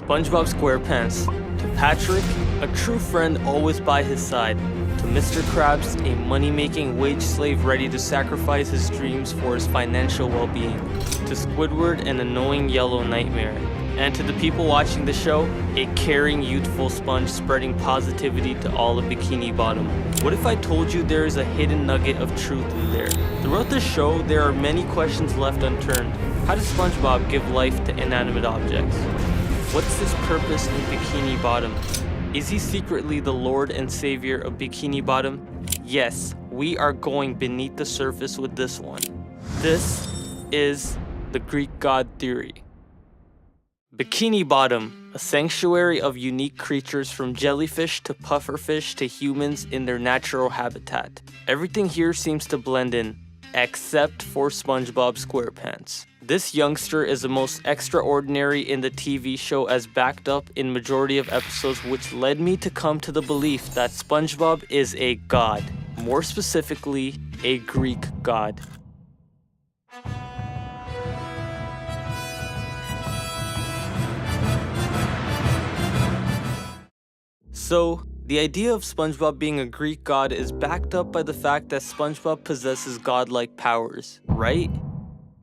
SpongeBob SquarePants. To Patrick, a true friend always by his side. To Mr. Krabs, a money-making wage slave ready to sacrifice his dreams for his financial well-being. To Squidward, an annoying yellow nightmare. And to the people watching the show, a caring, youthful sponge spreading positivity to all of Bikini Bottom. What if I told you there is a hidden nugget of truth in there? Throughout the show, there are many questions left unturned. How does SpongeBob give life to inanimate objects? What's his purpose in Bikini Bottom? Is he secretly the Lord and Savior of Bikini Bottom? Yes, we are going beneath the surface with this one. This is the Greek god theory. Bikini Bottom, a sanctuary of unique creatures from jellyfish to pufferfish to humans in their natural habitat. Everything here seems to blend in, except for SpongeBob SquarePants. This youngster is the most extraordinary in the TV show as backed up in majority of episodes, which led me to come to the belief that SpongeBob is a god. More specifically, a Greek god. So, the idea of SpongeBob being a Greek god is backed up by the fact that SpongeBob possesses godlike powers, right?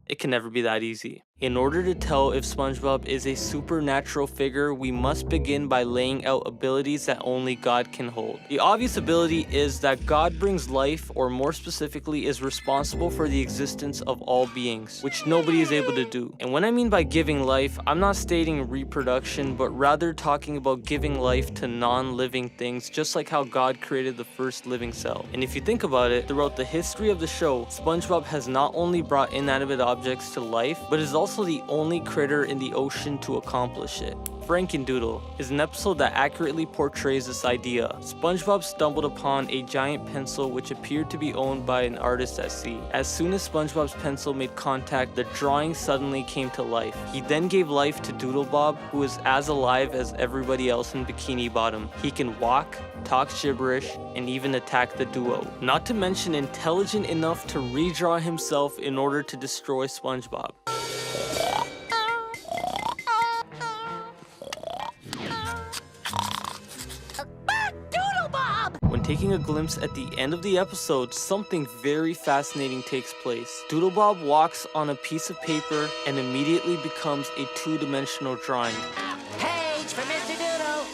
It can never be that easy. In order to tell if SpongeBob is a supernatural figure, we must begin by laying out abilities that only God can hold. The obvious ability is that God brings life, or more specifically is responsible for the existence of all beings, which nobody is able to do. And when I mean by giving life, I'm not stating reproduction, but rather talking about giving life to non-living things, just like how God created the first living cell. And if you think about it, throughout the history of the show, SpongeBob has not only brought inanimate objects to life, but is also the only critter in the ocean to accomplish it. Frankendoodle is an episode that accurately portrays this idea. SpongeBob stumbled upon a giant pencil which appeared to be owned by an artist at sea. As soon as SpongeBob's pencil made contact, the drawing suddenly came to life. He then gave life to Doodlebob, who is as alive as everybody else in Bikini Bottom. He can walk, talk gibberish, and even attack the duo. Not to mention intelligent enough to redraw himself in order to destroy SpongeBob. When taking a glimpse at the end of the episode, something very fascinating takes place. Doodlebob walks on a piece of paper and immediately becomes a two-dimensional drawing. Page for Mr. Doodle!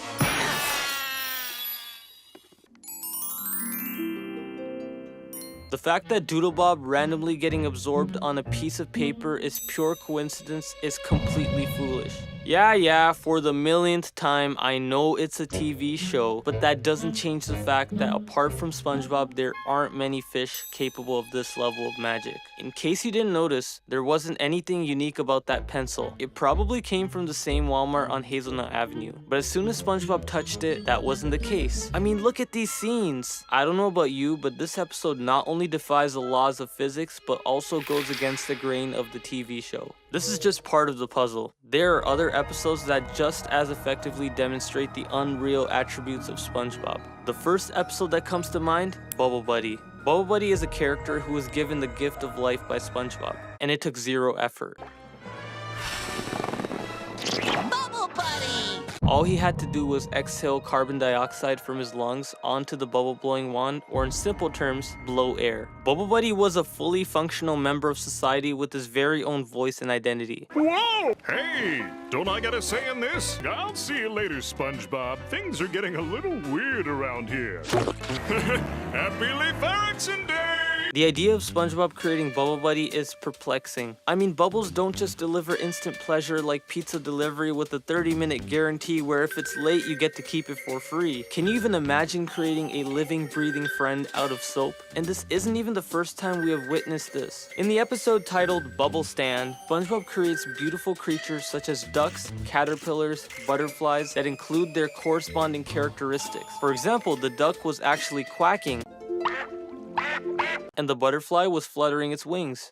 The fact that Doodlebob randomly getting absorbed on a piece of paper is pure coincidence is completely foolish. Yeah, for the millionth time, I know it's a TV show, but that doesn't change the fact that apart from SpongeBob, there aren't many fish capable of this level of magic. In case you didn't notice, there wasn't anything unique about that pencil. It probably came from the same Walmart on Hazelnut Avenue, but as soon as SpongeBob touched it, that wasn't the case. I mean, look at these scenes. I don't know about you, but this episode not only defies the laws of physics, but also goes against the grain of the TV show. This is just part of the puzzle. There are other episodes that just as effectively demonstrate the unreal attributes of SpongeBob. The first episode that comes to mind, Bubble Buddy. Bubble Buddy is a character who was given the gift of life by SpongeBob, and it took zero effort. Bubble Buddy! All he had to do was exhale carbon dioxide from his lungs onto the bubble-blowing wand, or in simple terms, blow air. Bubble Buddy was a fully functional member of society with his very own voice and identity. Whoa! Hey, don't I got a say in this? I'll see you later, SpongeBob. Things are getting a little weird around here. Happy Leif Erikson Day! The idea of SpongeBob creating Bubble Buddy is perplexing. I mean, bubbles don't just deliver instant pleasure like pizza delivery with a 30-minute guarantee where if it's late, you get to keep it for free. Can you even imagine creating a living, breathing friend out of soap? And this isn't even the first time we have witnessed this. In the episode titled Bubble Stand, SpongeBob creates beautiful creatures such as ducks, caterpillars, butterflies that include their corresponding characteristics. For example, the duck was actually quacking, and the butterfly was fluttering its wings.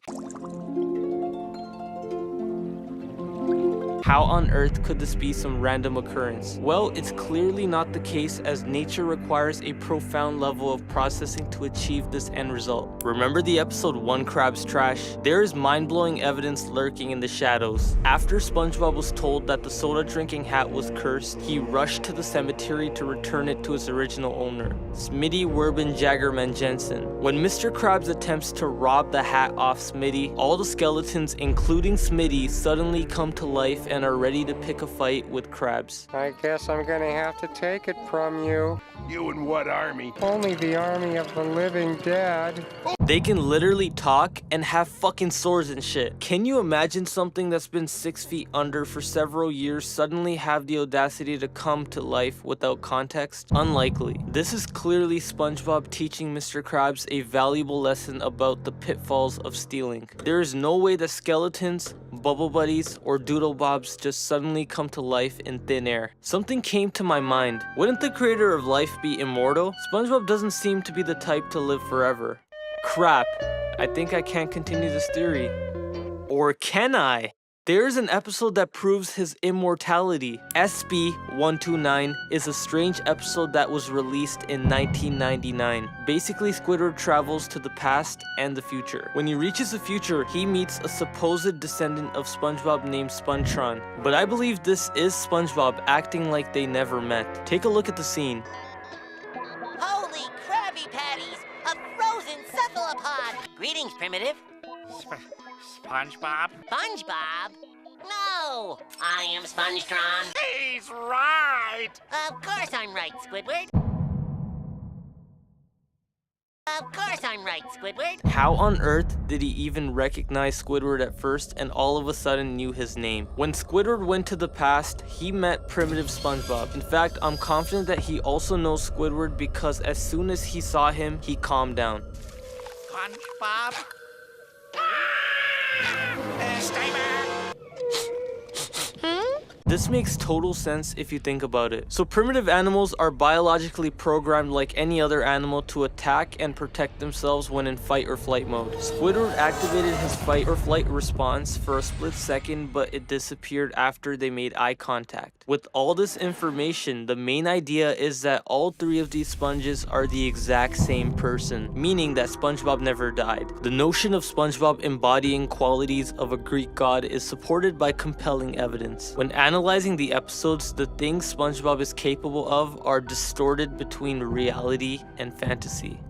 How on earth could this be some random occurrence? Well, it's clearly not the case, as nature requires a profound level of processing to achieve this end result. Remember the episode One Crab's Trash? There is mind-blowing evidence lurking in the shadows. After SpongeBob was told that the soda drinking hat was cursed, he rushed to the cemetery to return it to its original owner, Smitty Werbin Jaggerman Jensen. When Mr. Krabs attempts to rob the hat off Smitty, all the skeletons, including Smitty, suddenly come to life and are ready to pick a fight with Krabs. I guess I'm gonna have to take it from you. You and what army? Only the army of the living dead. They can literally talk and have fucking swords and shit. Can you imagine something that's been 6 feet under for several years suddenly have the audacity to come to life without context? Unlikely. This is clearly SpongeBob teaching Mr. Krabs a valuable lesson about the pitfalls of stealing. There is no way that skeletons, Bubble Buddies, or Doodle Bobs just suddenly come to life in thin air. Something came to my mind. Wouldn't the creator of life be immortal? SpongeBob doesn't seem to be the type to live forever. Crap, I think I can't continue this theory. Or can I? There's an episode that proves his immortality. SB129 is a strange episode that was released in 1999. Basically, Squidward travels to the past and the future. When he reaches the future, he meets a supposed descendant of SpongeBob named Spongetron. But I believe this is SpongeBob acting like they never met. Take a look at the scene. Holy Krabby Patties! A frozen cephalopod! Greetings, Primitive. SpongeBob? SpongeBob? No! I am Spongetron. He's right! Of course I'm right, Squidward. Of course I'm right, Squidward. How on earth did he even recognize Squidward at first and all of a sudden knew his name? When Squidward went to the past, he met primitive SpongeBob. In fact, I'm confident that he also knows Squidward because as soon as he saw him, he calmed down. SpongeBob? Stay back! This makes total sense if you think about it. So primitive animals are biologically programmed like any other animal to attack and protect themselves when in fight or flight mode. Squidward activated his fight or flight response for a split second, but it disappeared after they made eye contact. With all this information, the main idea is that all three of these sponges are the exact same person, meaning that SpongeBob never died. The notion of SpongeBob embodying qualities of a Greek god is supported by compelling evidence. When analyzing the episodes, the things SpongeBob is capable of are distorted between reality and fantasy.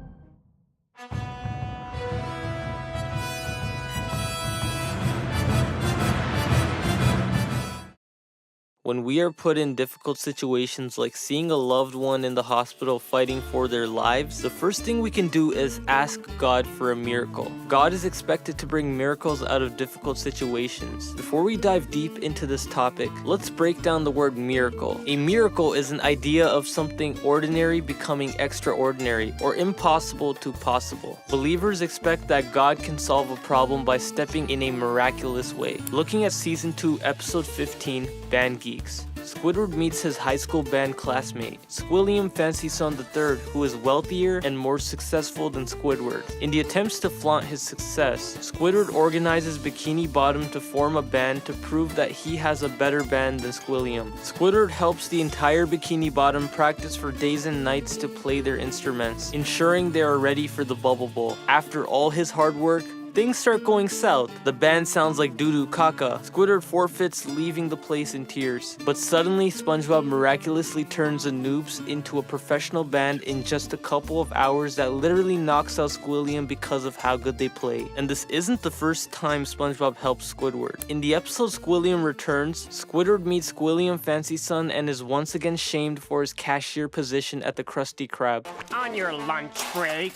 When we are put in difficult situations like seeing a loved one in the hospital fighting for their lives, the first thing we can do is ask God for a miracle. God is expected to bring miracles out of difficult situations. Before we dive deep into this topic, let's break down the word miracle. A miracle is an idea of something ordinary becoming extraordinary, or impossible to possible. Believers expect that God can solve a problem by stepping in a miraculous way. Looking at Season 2, Episode 15, Band Geeks. Squidward meets his high school band classmate, Squilliam Fancy Son III, who is wealthier and more successful than Squidward. In the attempts to flaunt his success, Squidward organizes Bikini Bottom to form a band to prove that he has a better band than Squilliam. Squidward helps the entire Bikini Bottom practice for days and nights to play their instruments, ensuring they are ready for the Bubble Bowl. After all his hard work, things start going south. The band sounds like doo-doo caca. Squidward forfeits, leaving the place in tears. But suddenly, SpongeBob miraculously turns the noobs into a professional band in just a couple of hours that literally knocks out Squilliam because of how good they play. And this isn't the first time SpongeBob helps Squidward. In the episode Squilliam Returns, Squidward meets Squilliam Fancy Son and is once again shamed for his cashier position at the Krusty Krab. On your lunch break,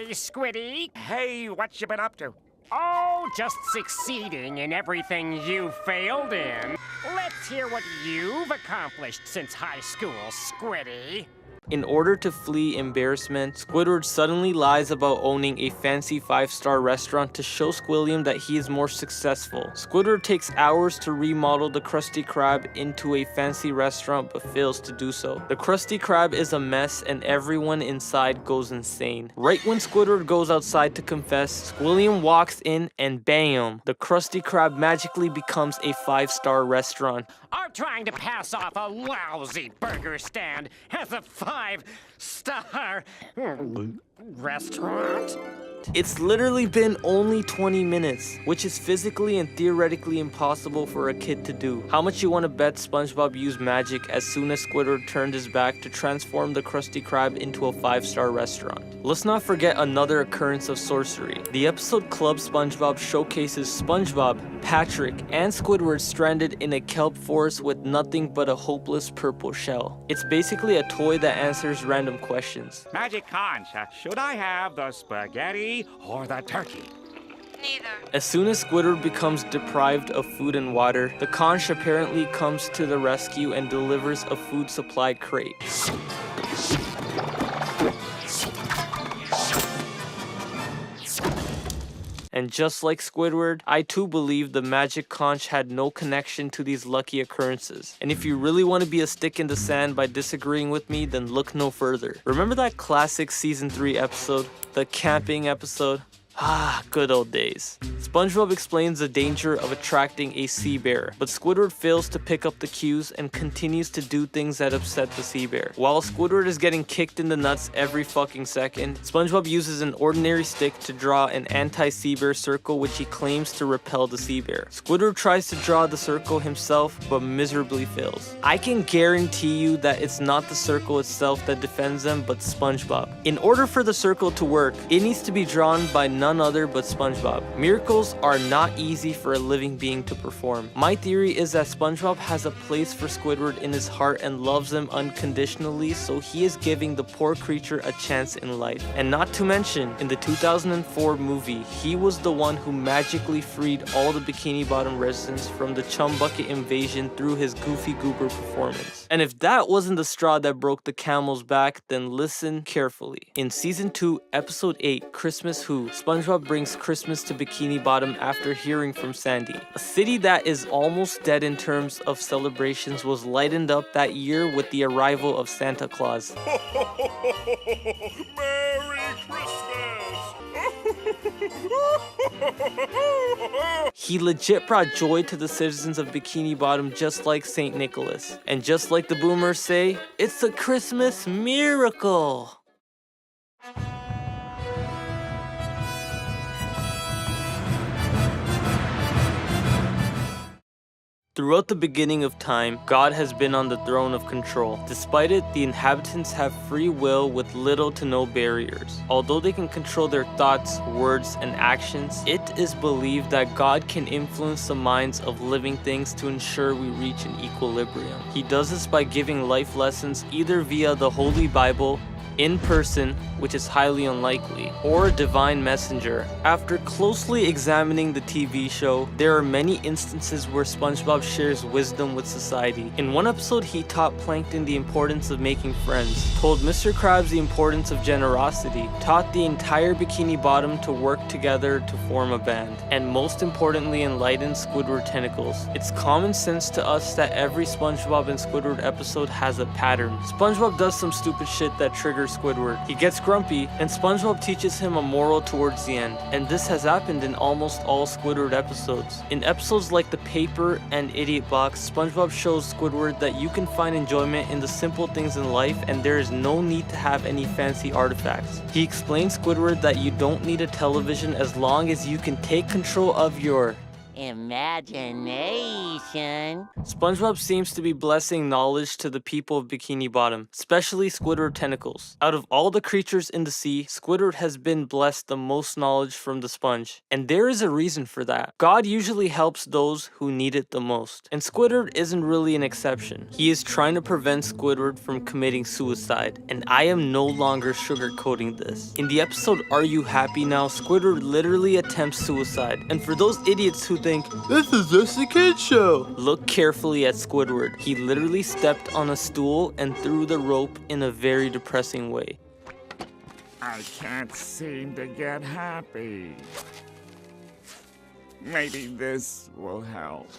Squiddy? Hey, what you been up to? Oh, just succeeding in everything you failed in. Let's hear what you've accomplished since high school, Squiddy. In order to flee embarrassment, Squidward suddenly lies about owning a fancy 5-star restaurant to show Squilliam that he is more successful. Squidward takes hours to remodel the Krusty Krab into a fancy restaurant but fails to do so. The Krusty Krab is a mess and everyone inside goes insane. Right when Squidward goes outside to confess, Squilliam walks in and bam! The Krusty Krab magically becomes a 5-star restaurant. I'm trying to pass off a lousy burger stand as a 5-star restaurant. It's literally been only 20 minutes, which is physically and theoretically impossible for a kid to do. How much you want to bet SpongeBob used magic as soon as Squidward turned his back to transform the Krusty Krab into a 5-star restaurant? Let's not forget another occurrence of sorcery. The episode Club SpongeBob showcases SpongeBob, Patrick, and Squidward stranded in a kelp forest with nothing but a hopeless purple shell. It's basically a toy that answers random questions. Magic conch, should I have the spaghetti or the turkey? Neither. As soon as Squidward becomes deprived of food and water, the conch apparently comes to the rescue and delivers a food supply crate. And just like Squidward, I too believe the magic conch had no connection to these lucky occurrences. And if you really want to be a stick in the sand by disagreeing with me, then look no further. Remember that classic season 3 episode? The camping episode? Ah, good old days. SpongeBob explains the danger of attracting a sea bear, but Squidward fails to pick up the cues and continues to do things that upset the sea bear. While Squidward is getting kicked in the nuts every fucking second, SpongeBob uses an ordinary stick to draw an anti-sea bear circle which he claims to repel the sea bear. Squidward tries to draw the circle himself, but miserably fails. I can guarantee you that it's not the circle itself that defends them, but SpongeBob. In order for the circle to work, it needs to be drawn by none other but SpongeBob. Miracles are not easy for a living being to perform. My theory is that SpongeBob has a place for Squidward in his heart and loves him unconditionally, so he is giving the poor creature a chance in life. And not to mention, in the 2004 movie, he was the one who magically freed all the Bikini Bottom residents from the Chum Bucket invasion through his Goofy Goober performance. And if that wasn't the straw that broke the camel's back, then listen carefully. In season 2, episode 8, Christmas Who, SpongeBob brings Christmas to Bikini Bottom after hearing from Sandy. A city that is almost dead in terms of celebrations was lightened up that year with the arrival of Santa Claus. Merry Christmas! He legit brought joy to the citizens of Bikini Bottom just like St. Nicholas. And just like the boomers say, it's a Christmas miracle! Throughout the beginning of time, God has been on the throne of control. Despite it, the inhabitants have free will with little to no barriers. Although they can control their thoughts, words, and actions, it is believed that God can influence the minds of living things to ensure we reach an equilibrium. He does this by giving life lessons either via the Holy Bible, in person, which is highly unlikely, or a divine messenger. After closely examining the TV show, there are many instances where SpongeBob shares wisdom with society. In one episode, he taught Plankton the importance of making friends, told Mr. Krabs the importance of generosity, taught the entire Bikini Bottom to work together to form a band, and most importantly enlightened Squidward tentacles. It's common sense to us that every SpongeBob and Squidward episode has a pattern. SpongeBob does some stupid shit that triggers Squidward. He gets grumpy, and SpongeBob teaches him a moral towards the end. And this has happened in almost all Squidward episodes. In episodes like The Paper and Idiot Box, SpongeBob shows Squidward that you can find enjoyment in the simple things in life and there is no need to have any fancy artifacts. He explains Squidward that you don't need a television as long as you can take control of your imagination. SpongeBob seems to be blessing knowledge to the people of Bikini Bottom, especially Squidward tentacles. Out of all the creatures in the sea, Squidward has been blessed the most knowledge from the sponge. And there is a reason for that. God usually helps those who need it the most. And Squidward isn't really an exception. He is trying to prevent Squidward from committing suicide. And I am no longer sugarcoating this. In the episode Are You Happy Now, Squidward literally attempts suicide. And for those idiots who think, this is just a kid show. Look carefully at Squidward. He literally stepped on a stool and threw the rope in a very depressing way. I can't seem to get happy. Maybe this will help.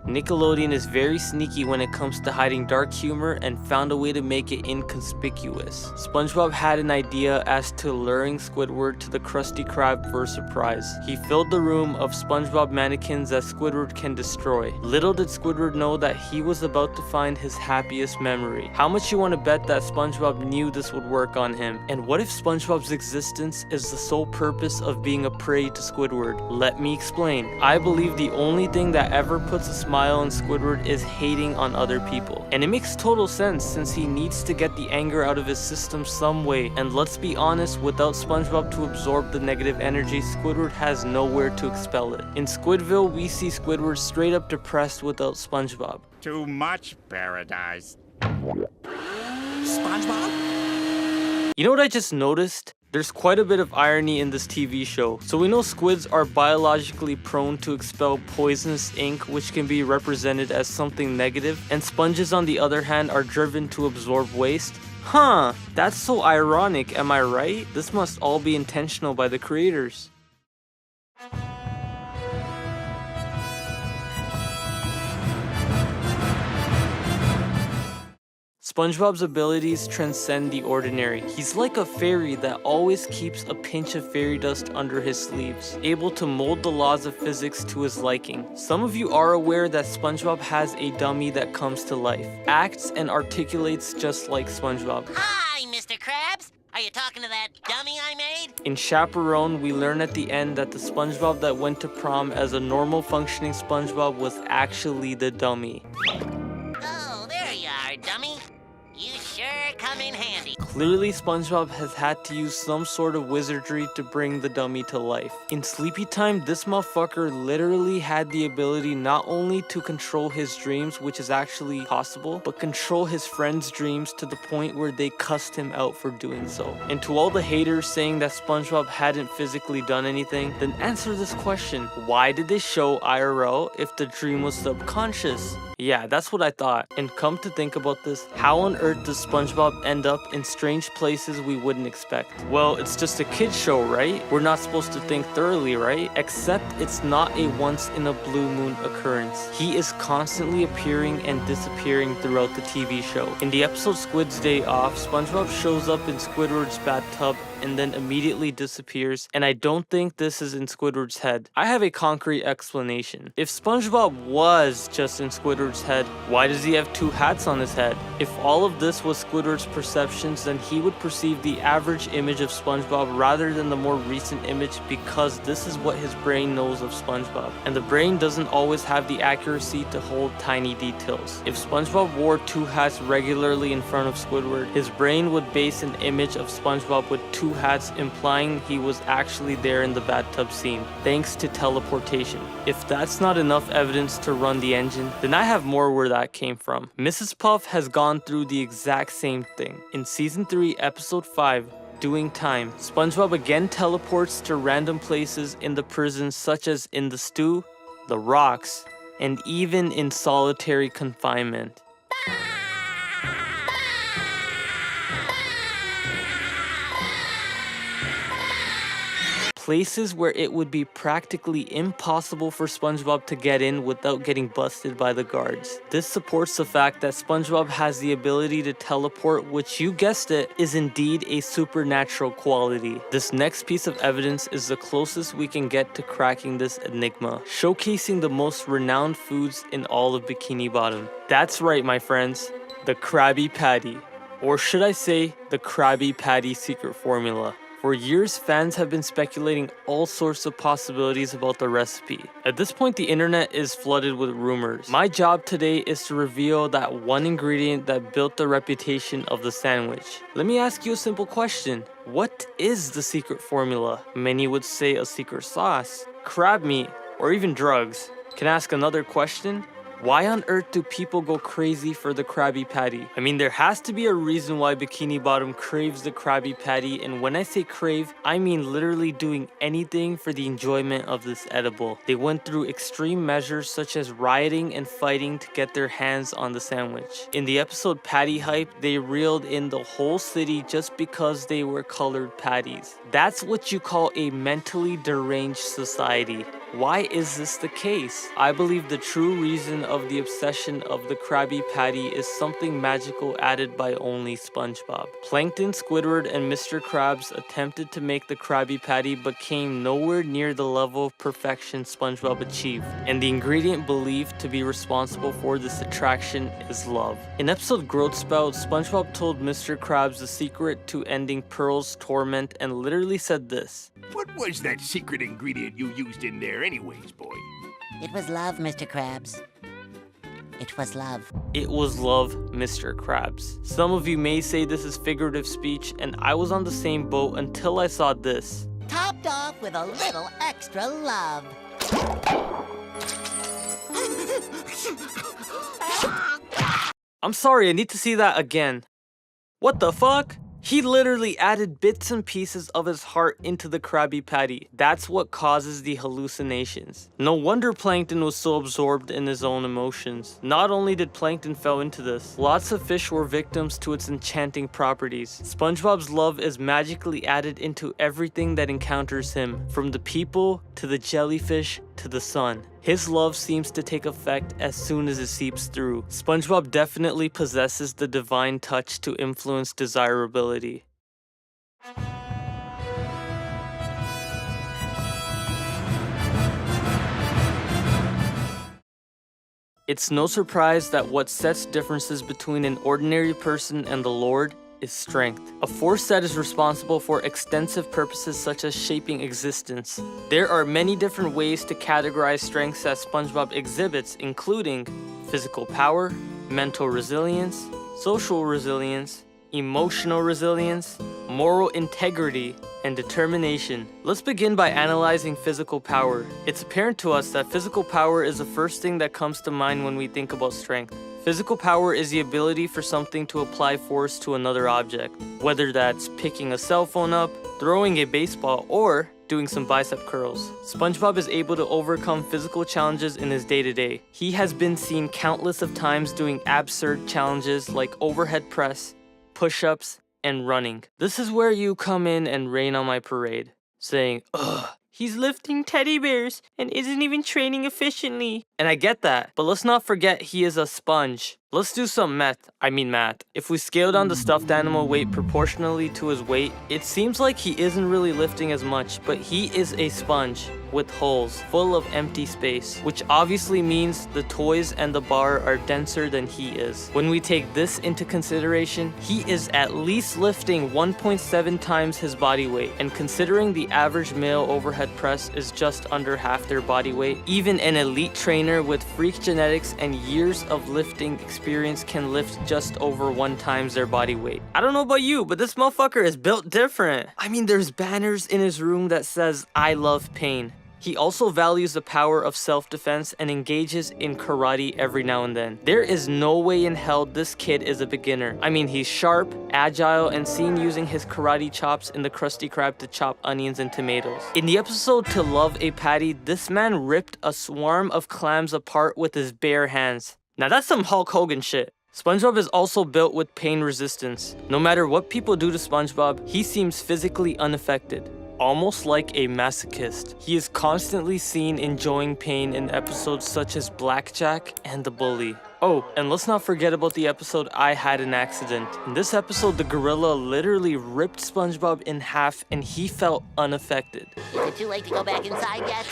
Nickelodeon is very sneaky when it comes to hiding dark humor and found a way to make it inconspicuous. SpongeBob had an idea as to luring Squidward to the Krusty Krab for a surprise. He filled the room of SpongeBob mannequins that Squidward can destroy. Little did Squidward know that he was about to find his happiest memory. How much you want to bet that SpongeBob knew this would work on him? And what if SpongeBob's existence is the sole purpose of being a prey to Squidward? Let me explain. I believe the only thing that ever puts a smile on Squidward is hating on other people. And it makes total sense since he needs to get the anger out of his system some way. And let's be honest, without SpongeBob to absorb the negative energy, Squidward has nowhere to expel it. In Squidville, we see Squidward straight up depressed without SpongeBob. Too much paradise. SpongeBob? You know what I just noticed? There's quite a bit of irony in this TV show. So we know squids are biologically prone to expel poisonous ink, which can be represented as something negative, and sponges on the other hand are driven to absorb waste. Huh, that's so ironic, am I right? This must all be intentional by the creators. SpongeBob's abilities transcend the ordinary. He's like a fairy that always keeps a pinch of fairy dust under his sleeves, able to mold the laws of physics to his liking. Some of you are aware that SpongeBob has a dummy that comes to life, acts and articulates just like SpongeBob. Hi, Mr. Krabs. Are you talking to that dummy I made? In Chaperone, we learn at the end that the SpongeBob that went to prom as a normal functioning SpongeBob was actually the dummy. Oh, there you are, dummy. You sure come in handy. Clearly, SpongeBob has had to use some sort of wizardry to bring the dummy to life. In Sleepy Time, this motherfucker literally had the ability not only to control his dreams, which is actually possible, but control his friends' dreams to the point where they cussed him out for doing so. And to all the haters saying that SpongeBob hadn't physically done anything, then answer this question. Why did they show IRL if the dream was subconscious? Yeah, that's what I thought. And come to think about this, how on earth does SpongeBob end up in strange places we wouldn't expect? Well, it's just a kid's show, right? We're not supposed to think thoroughly, right? Except it's not a once-in-a-blue-moon occurrence. He is constantly appearing and disappearing throughout the TV show. In the episode Squid's Day Off, SpongeBob shows up in Squidward's bathtub and then immediately disappears, and I don't think this is in Squidward's head. I have a concrete explanation. If SpongeBob was just in Squidward's head, why does he have two hats on his head? If all of this was Squidward's perceptions, then he would perceive the average image of SpongeBob rather than the more recent image, because this is what his brain knows of SpongeBob. And the brain doesn't always have the accuracy to hold tiny details. If SpongeBob wore two hats regularly in front of Squidward, his brain would base an image of SpongeBob with two hats, implying he was actually there in the bathtub scene, thanks to teleportation. If that's not enough evidence to run the engine, then I have more where that came from. Mrs. Puff has gone through the exact same thing. In Season 3, Episode 5, Doing Time, SpongeBob again teleports to random places in the prison, such as in the stew, the rocks, and even in solitary confinement. Places where it would be practically impossible for SpongeBob to get in without getting busted by the guards. This supports the fact that SpongeBob has the ability to teleport, which, you guessed it, is indeed a supernatural quality. This next piece of evidence is the closest we can get to cracking this enigma, showcasing the most renowned foods in all of Bikini Bottom. That's right, my friends, the Krabby Patty. Or should I say, the Krabby Patty secret formula. For years, fans have been speculating all sorts of possibilities about the recipe. At this point, the internet is flooded with rumors. My job today is to reveal that one ingredient that built the reputation of the sandwich. Let me ask you a simple question. What is the secret formula? Many would say a secret sauce, crab meat, or even drugs. Can I ask another question? Why on earth do people go crazy for the Krabby Patty? I mean, there has to be a reason why Bikini Bottom craves the Krabby Patty, and when I say crave, I mean literally doing anything for the enjoyment of this edible. They went through extreme measures such as rioting and fighting to get their hands on the sandwich. In the episode Patty Hype, they reeled in the whole city just because they were colored patties. That's what you call a mentally deranged society. Why is this the case? I believe the true reason of the obsession of the Krabby Patty is something magical added by only SpongeBob. Plankton, Squidward, and Mr. Krabs attempted to make the Krabby Patty but came nowhere near the level of perfection SpongeBob achieved, and the ingredient believed to be responsible for this attraction is love. In episode Growth Spout, SpongeBob told Mr. Krabs the secret to ending Pearl's torment and literally said this. What was that secret ingredient you used in there anyways, boy? It was love, Mr. Krabs. It was love. It was love, Mr. Krabs. Some of you may say this is figurative speech, and I was on the same boat until I saw this. Topped off with a little extra love. I'm sorry, I need to see that again. What the fuck? He literally added bits and pieces of his heart into the Krabby Patty. That's what causes the hallucinations. No wonder Plankton was so absorbed in his own emotions. Not only did Plankton fall into this, lots of fish were victims to its enchanting properties. SpongeBob's love is magically added into everything that encounters him, from the people to the jellyfish to the sun. His love seems to take effect as soon as it seeps through. SpongeBob definitely possesses the divine touch to influence desirability. It's no surprise that what sets differences between an ordinary person and the Lord is strength, a force that is responsible for extensive purposes such as shaping existence. There are many different ways to categorize strengths that SpongeBob exhibits, including physical power, mental resilience, social resilience, emotional resilience, moral integrity, and determination. Let's begin by analyzing physical power. It's apparent to us that physical power is the first thing that comes to mind when we think about strength. Physical power is the ability for something to apply force to another object, whether that's picking a cell phone up, throwing a baseball, or doing some bicep curls. SpongeBob is able to overcome physical challenges in his day-to-day. He has been seen countless of times doing absurd challenges like overhead press, push-ups, and running. This is where you come in and rain on my parade, saying, ugh, he's lifting teddy bears and isn't even training efficiently. And I get that, but let's not forget he is a sponge. Let's do some math. If we scale down the stuffed animal weight proportionally to his weight, it seems like he isn't really lifting as much, but he is a sponge with holes full of empty space, which obviously means the toys and the bar are denser than he is. When we take this into consideration, he is at least lifting 1.7 times his body weight, and considering the average male overhead press is just under half their body weight, even an elite trainer with freak genetics and years of lifting experience can lift just over 1 times their body weight. I don't know about you, but this motherfucker is built different. I mean, there's banners in his room that says, "I love pain." He also values the power of self-defense and engages in karate every now and then. There is no way in hell this kid is a beginner. I mean, he's sharp, agile, and seen using his karate chops in the Krusty Krab to chop onions and tomatoes. In the episode To Love a Patty, this man ripped a swarm of clams apart with his bare hands. Now that's some Hulk Hogan shit. SpongeBob is also built with pain resistance. No matter what people do to SpongeBob, he seems physically unaffected, almost like a masochist. He is constantly seen enjoying pain in episodes such as Blackjack and The Bully. Oh, and let's not forget about the episode I Had an Accident. In this episode, the gorilla literally ripped SpongeBob in half and he felt unaffected. Is it too late to go back inside yet?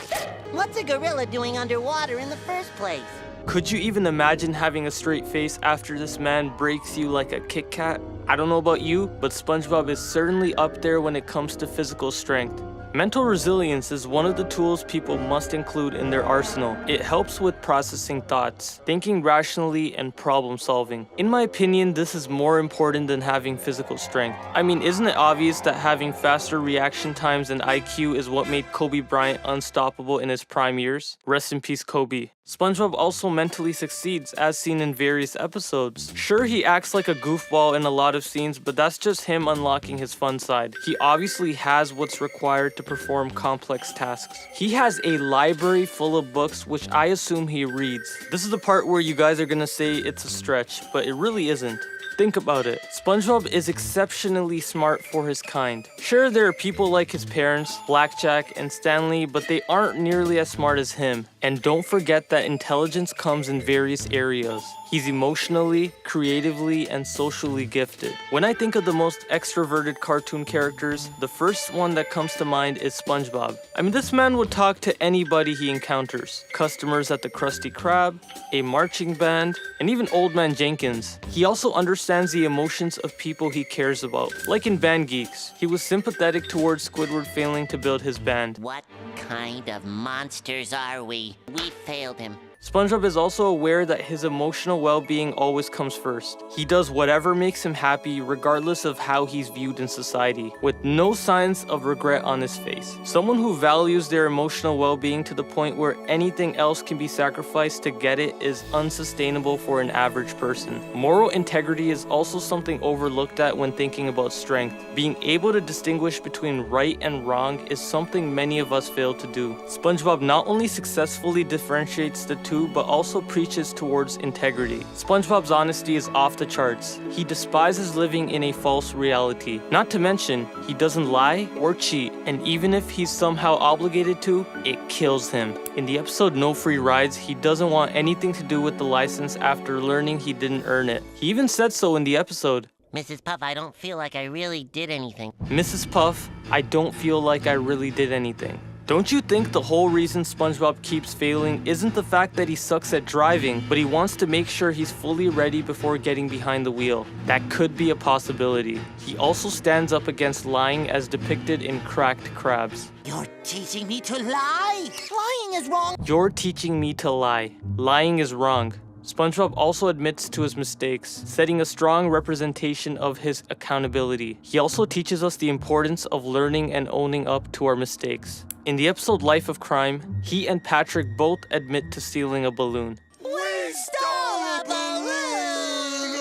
What's a gorilla doing underwater in the first place? Could you even imagine having a straight face after this man breaks you like a Kit Kat? I don't know about you, but SpongeBob is certainly up there when it comes to physical strength. Mental resilience is one of the tools people must include in their arsenal. It helps with processing thoughts, thinking rationally, and problem solving. In my opinion, this is more important than having physical strength. I mean, isn't it obvious that having faster reaction times and IQ is what made Kobe Bryant unstoppable in his prime years? Rest in peace, Kobe. SpongeBob also mentally succeeds, as seen in various episodes. Sure, he acts like a goofball in a lot of scenes, but that's just him unlocking his fun side. He obviously has what's required to perform complex tasks. He has a library full of books, which I assume he reads. This is the part where you guys are gonna say it's a stretch, but it really isn't. Think about it. SpongeBob is exceptionally smart for his kind. Sure, there are people like his parents, Blackjack and Stanley, but they aren't nearly as smart as him. And don't forget that intelligence comes in various areas. He's emotionally, creatively, and socially gifted. When I think of the most extroverted cartoon characters, the first one that comes to mind is SpongeBob. I mean, this man would talk to anybody he encounters. Customers at the Krusty Krab, a marching band, and even Old Man Jenkins. He also understands the emotions of people he cares about. Like in Band Geeks, he was sympathetic towards Squidward failing to build his band. What kind of monsters are we? We failed him. SpongeBob is also aware that his emotional well-being always comes first. He does whatever makes him happy regardless of how he's viewed in society, with no signs of regret on his face. Someone who values their emotional well-being to the point where anything else can be sacrificed to get it is unsustainable for an average person. Moral integrity is also something overlooked at when thinking about strength. Being able to distinguish between right and wrong is something many of us fail to do. SpongeBob not only successfully differentiates the two, but also preaches towards integrity. SpongeBob's honesty is off the charts. He despises living in a false reality. Not to mention, he doesn't lie or cheat, and even if he's somehow obligated to, it kills him. In the episode No Free Rides, he doesn't want anything to do with the license after learning he didn't earn it. He even said so in the episode. Mrs. Puff, I don't feel like I really did anything. Mrs. Puff, I don't feel like I really did anything. Don't you think the whole reason SpongeBob keeps failing isn't the fact that he sucks at driving, but he wants to make sure he's fully ready before getting behind the wheel? That could be a possibility. He also stands up against lying as depicted in Cracked Crabs. You're teaching me to lie! Lying is wrong! You're teaching me to lie. Lying is wrong. SpongeBob also admits to his mistakes, setting a strong representation of his accountability. He also teaches us the importance of learning and owning up to our mistakes. In the episode Life of Crime, he and Patrick both admit to stealing a balloon. We stole a balloon!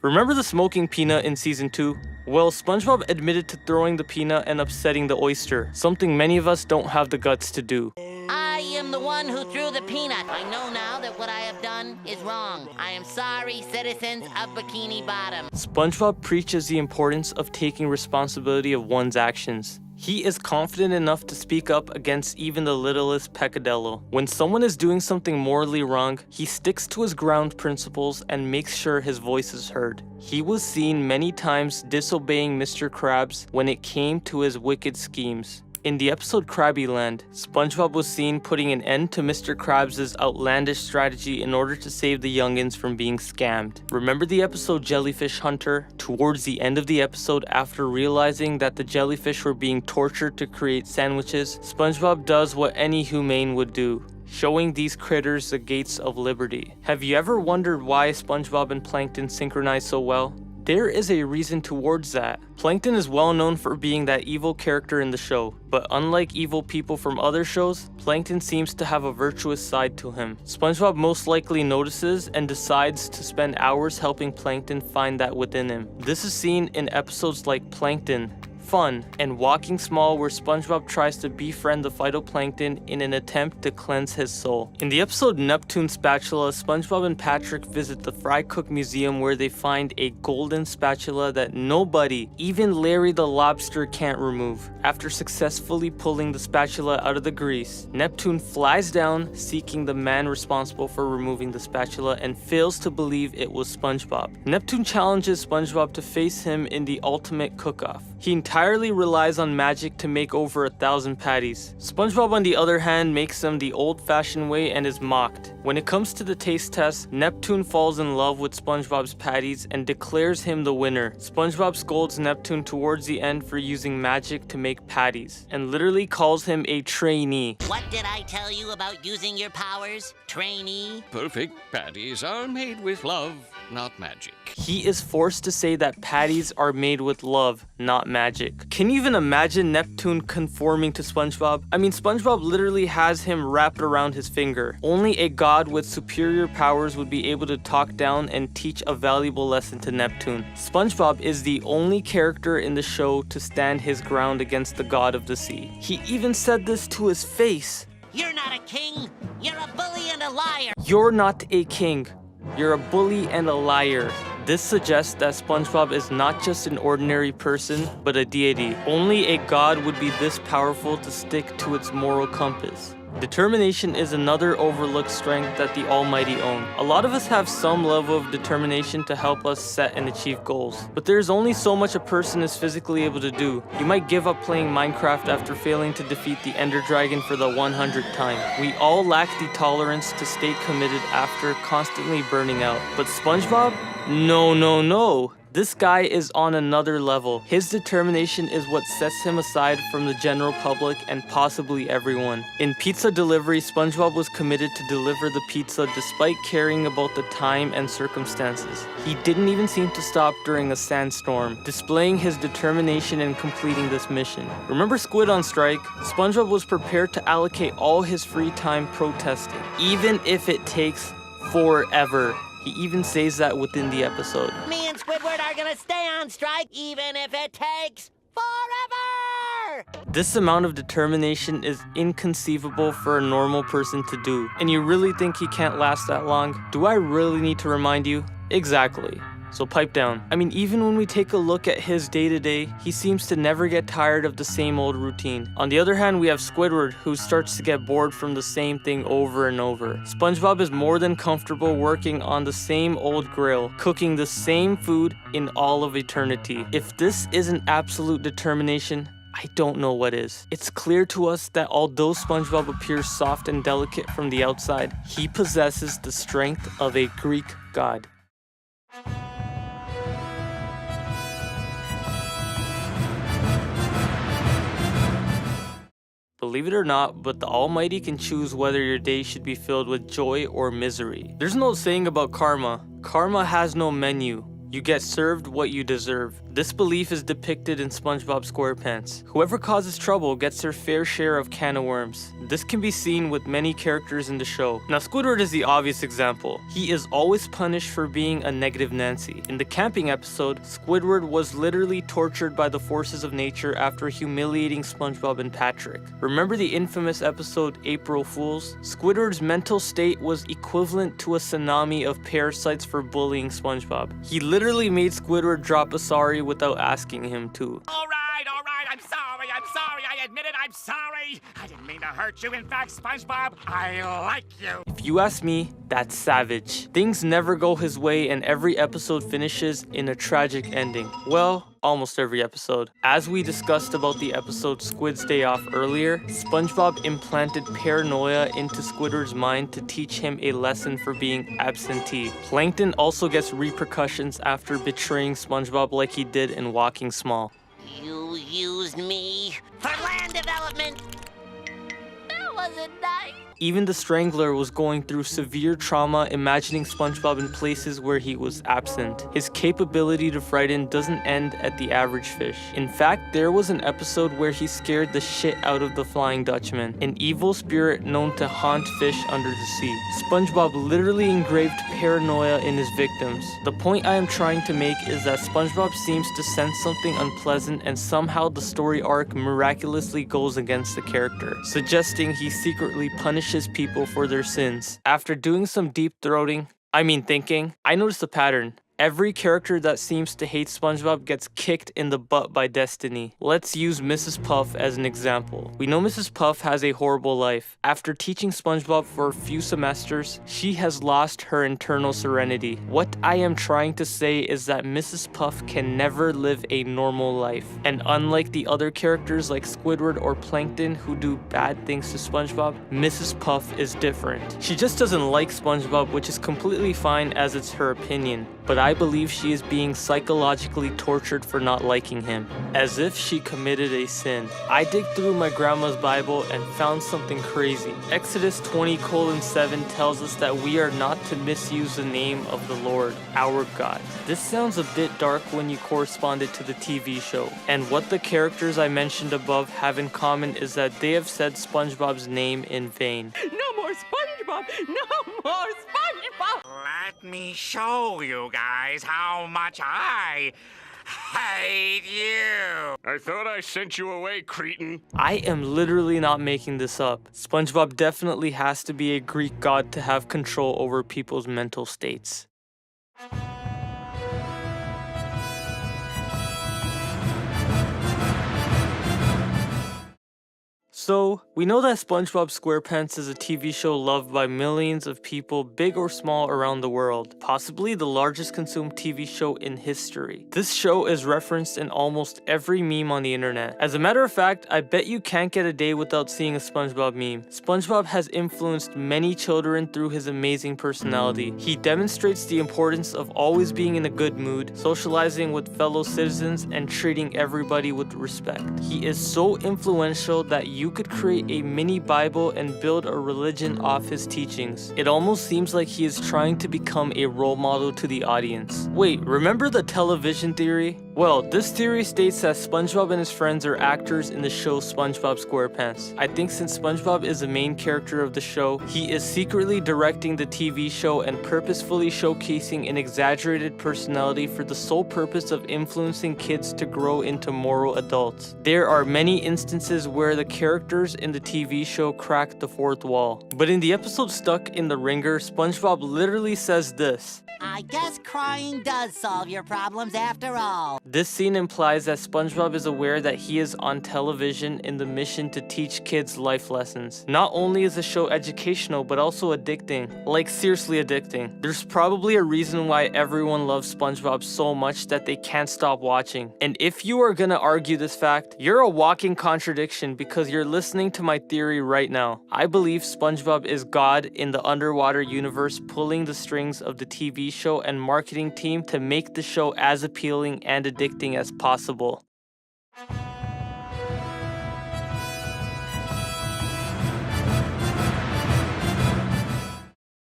Remember the smoking peanut in season 2? Well, SpongeBob admitted to throwing the peanut and upsetting the oyster, something many of us don't have the guts to do. I am the one who threw the peanut. I know now that what I have done is wrong. I am sorry, citizens of Bikini Bottom. SpongeBob preaches the importance of taking responsibility of one's actions. He is confident enough to speak up against even the littlest peccadillo. When someone is doing something morally wrong, he sticks to his ground principles and makes sure his voice is heard. He was seen many times disobeying Mr. Krabs when it came to his wicked schemes. In the episode Krabby Land, SpongeBob was seen putting an end to Mr. Krabs' outlandish strategy in order to save the youngins from being scammed. Remember the episode Jellyfish Hunter? Towards the end of the episode, after realizing that the jellyfish were being tortured to create sandwiches, SpongeBob does what any humane would do, showing these critters the gates of liberty. Have you ever wondered why SpongeBob and Plankton synchronize so well? There is a reason towards that. Plankton is well known for being that evil character in the show, but unlike evil people from other shows, Plankton seems to have a virtuous side to him. SpongeBob most likely notices and decides to spend hours helping Plankton find that within him. This is seen in episodes like Plankton, Fun, and Walking Small, where SpongeBob tries to befriend the phytoplankton in an attempt to cleanse his soul. In the episode Neptune Spatula, SpongeBob and Patrick visit the Fry Cook Museum where they find a golden spatula that nobody, even Larry the Lobster, can't remove. After successfully pulling the spatula out of the grease, Neptune flies down seeking the man responsible for removing the spatula and fails to believe it was SpongeBob. Neptune challenges SpongeBob to face him in the ultimate cook-off. He entirely relies on magic to make over 1,000 patties. SpongeBob, on the other hand, makes them the old-fashioned way and is mocked. When it comes to the taste test, Neptune falls in love with SpongeBob's patties and declares him the winner. SpongeBob scolds Neptune towards the end for using magic to make patties, and literally calls him a trainee. What did I tell you about using your powers, trainee? Perfect patties are made with love. not magic. He is forced to say that patties are made with love, not magic. Can you even imagine Neptune conforming to SpongeBob? I mean, SpongeBob literally has him wrapped around his finger. Only a god with superior powers would be able to talk down and teach a valuable lesson to Neptune. SpongeBob is the only character in the show to stand his ground against the god of the sea. He even said this to his face. You're not a king. You're a bully and a liar. You're not a king. You're a bully and a liar. This suggests that SpongeBob is not just an ordinary person, but a deity. Only a god would be this powerful to stick to its moral compass. Determination is another overlooked strength that the Almighty own. A lot of us have some level of determination to help us set and achieve goals, but there's only so much a person is physically able to do. You might give up playing Minecraft after failing to defeat the Ender Dragon for the 100th time. We all lack the tolerance to stay committed after constantly burning out. But SpongeBob? No. This guy is on another level. His determination is what sets him aside from the general public and possibly everyone. In pizza delivery, SpongeBob was committed to deliver the pizza despite caring about the time and circumstances. He didn't even seem to stop during a sandstorm, displaying his determination in completing this mission. Remember Squid on strike? SpongeBob was prepared to allocate all his free time protesting, even if it takes forever. He even says that within the episode. Me and Squidward are gonna stay on strike even if it takes forever! This amount of determination is inconceivable for a normal person to do. And you really think he can't last that long? Do I really need to remind you? Exactly. So pipe down. I mean, even when we take a look at his day-to-day, he seems to never get tired of the same old routine. On the other hand, we have Squidward, who starts to get bored from the same thing over and over. SpongeBob is more than comfortable working on the same old grill, cooking the same food in all of eternity. If this isn't absolute determination, I don't know what is. It's clear to us that although SpongeBob appears soft and delicate from the outside, he possesses the strength of a Greek god. Believe it or not, but the Almighty can choose whether your day should be filled with joy or misery. There's no saying about karma. Karma has no menu. You get served what you deserve. This belief is depicted in SpongeBob SquarePants. Whoever causes trouble gets their fair share of can of worms. This can be seen with many characters in the show. Now, Squidward is the obvious example. He is always punished for being a negative Nancy. In the camping episode, Squidward was literally tortured by the forces of nature after humiliating SpongeBob and Patrick. Remember the infamous episode April Fools? Squidward's mental state was equivalent to a tsunami of parasites for bullying SpongeBob. He literally made Squidward drop a sorry without asking him to. All right, I'm sorry, I admit it, I'm sorry. I didn't mean to hurt you. In fact, SpongeBob, I like you. If you ask me, that's savage. Things never go his way and every episode finishes in a tragic ending. Well, almost every episode. As we discussed about the episode Squid's Day Off earlier, SpongeBob implanted paranoia into Squidward's mind to teach him a lesson for being absentee. Plankton also gets repercussions after betraying SpongeBob like he did in Walking Small. You used me for land development. That wasn't nice. Even the Strangler was going through severe trauma imagining SpongeBob in places where he was absent. His capability to frighten doesn't end at the average fish. In fact, there was an episode where he scared the shit out of the Flying Dutchman, an evil spirit known to haunt fish under the sea. SpongeBob literally engraved paranoia in his victims. The point I am trying to make is that SpongeBob seems to sense something unpleasant and somehow the story arc miraculously goes against the character, suggesting he secretly punishes people for their sins. After doing some deep thinking, I noticed a pattern. Every character that seems to hate SpongeBob gets kicked in the butt by destiny. Let's use Mrs. Puff as an example. We know Mrs. Puff has a horrible life. After teaching SpongeBob for a few semesters, she has lost her internal serenity. What I am trying to say is that Mrs. Puff can never live a normal life. And unlike the other characters like Squidward or Plankton who do bad things to SpongeBob, Mrs. Puff is different. She just doesn't like SpongeBob, which is completely fine as it's her opinion. but I believe she is being psychologically tortured for not liking him, as if she committed a sin. I digged through my grandma's Bible and found something crazy. Exodus 20:7 tells us that we are not to misuse the name of the Lord, our God. This sounds a bit dark when you correspond it to the TV show, and what the characters I mentioned above have in common is that they have said SpongeBob's name in vain. No more SpongeBob! No more SpongeBob! Let me show you guys how much I hate you. I thought I sent you away, cretin. I am literally not making this up. SpongeBob definitely has to be a Greek god to have control over people's mental states. So, we know that SpongeBob SquarePants is a TV show loved by millions of people, big or small, around the world, possibly the largest consumed TV show in history. This show is referenced in almost every meme on the internet. As a matter of fact, I bet you can't get a day without seeing a SpongeBob meme. SpongeBob has influenced many children through his amazing personality. He demonstrates the importance of always being in a good mood, socializing with fellow citizens, and treating everybody with respect. He is so influential that you could create a mini Bible and build a religion off his teachings. It almost seems like he is trying to become a role model to the audience. Wait, remember the television theory? Well, this theory states that SpongeBob and his friends are actors in the show SpongeBob SquarePants. I think since SpongeBob is the main character of the show, he is secretly directing the TV show and purposefully showcasing an exaggerated personality for the sole purpose of influencing kids to grow into moral adults. There are many instances where the characters in the TV show crack the fourth wall. But in the episode Stuck in the Ringer, SpongeBob literally says this: I guess crying does solve your problems after all. This scene implies that SpongeBob is aware that he is on television in the mission to teach kids life lessons. Not only is the show educational, but also addicting. Like, seriously addicting. There's probably a reason why everyone loves SpongeBob so much that they can't stop watching. And if you are gonna argue this fact, you're a walking contradiction because you're listening to my theory right now. I believe SpongeBob is God in the underwater universe, pulling the strings of the TV show and marketing team to make the show as appealing and addicting as possible.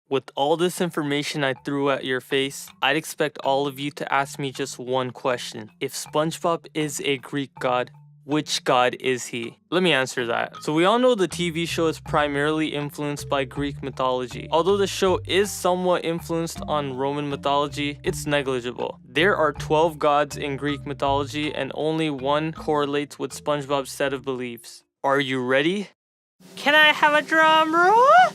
With all this information I threw at your face, I'd expect all of you to ask me just one question. If SpongeBob is a Greek god, which god is he? Let me answer that. So we all know the TV show is primarily influenced by Greek mythology. Although the show is somewhat influenced on Roman mythology, it's negligible. There are 12 gods in Greek mythology and only one correlates with SpongeBob's set of beliefs. Are you ready? Can I have a drum roll?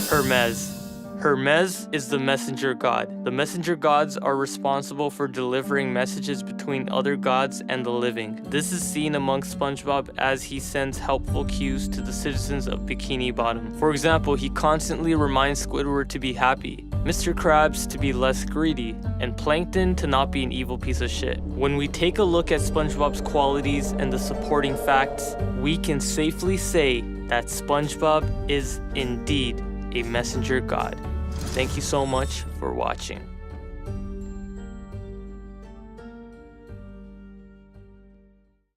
Hermes. Hermes is the messenger god. The messenger gods are responsible for delivering messages between other gods and the living. This is seen amongst SpongeBob as he sends helpful cues to the citizens of Bikini Bottom. For example, he constantly reminds Squidward to be happy, Mr. Krabs to be less greedy, and Plankton to not be an evil piece of shit. When we take a look at SpongeBob's qualities and the supporting facts, we can safely say that SpongeBob is indeed a messenger god. Thank you so much for watching.